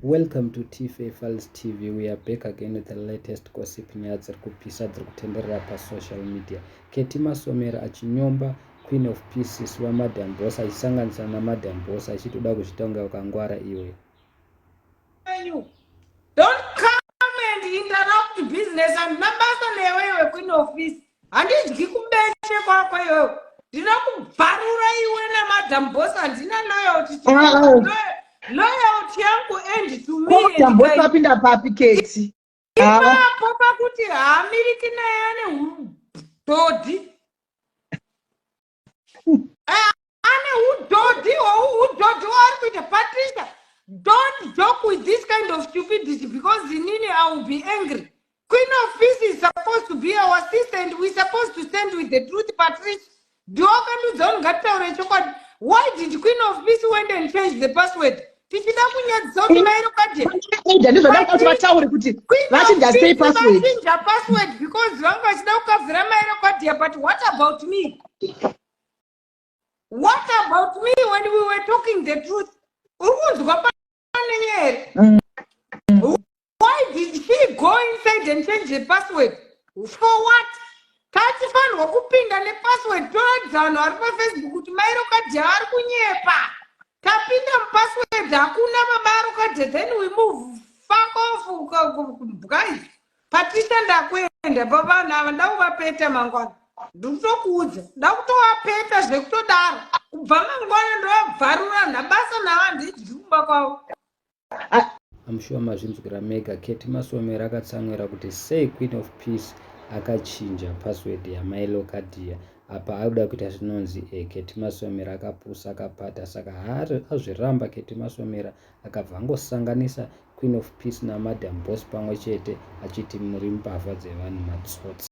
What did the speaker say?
Welcome to TFA Files TV. We are back again with the latest gossip nyaya dziri kupisa dziri kutenderera pasocial media. Ketty Masomera achinyomba Queen of Pieces waMadam Boss achisanganisa naMadam Boss achitoda kuzvitonga ukangwara iwe. Don't come and interrupt business and nabasa newewe Queen of Peace. Handidyi kubenche kwako iwewe. Ndina kubvarura iwe naMadam Boss handina loyalty. Loyalty yangu end to me. Madam Boss apinda papi Ketty. Ipapo pakuti haamiriki naye ane hudhodhi. Ane hudhodhi ari kuita Patricia. Don't joke with this kind of stupidity because Zinini I will be angry. Queen of Peace is supposed to be our sister and we're supposed to stand with the truth, Patricia. Why did Queen of Peace went and change the password? Queen of Peace password because but what about me? What about me when we were talking the truth? Why did she go inside and change the password? For what? Tachifan wakupinda ne password toadzano ari pa Facebook kuti mairo kadhi ari kunyepa. Tapinda password hakuna mabaro kadhi then we move. Fuck off guys. Patricia ndakwenda baba na ndakuvapeta mangwana. Ndikutokuudza ndakutowapeta zvekutodaro kubva mangwana ndovabvarura nabasa navanhu kumba kwavo. I'm sure mazvinzwira mega. Ketty Masomera akatsamwira kuti sei Queen of Peace akachinja password yamailo kadhiya apa akuda kuita zvinonzi Ketty Masomera akapusa akapata saka azviramba Ketty Masomera akabva angosanganisa Queen of Peace naMadam Boss pamwe chete achiti muri mbavha dzevanhu matsotsi.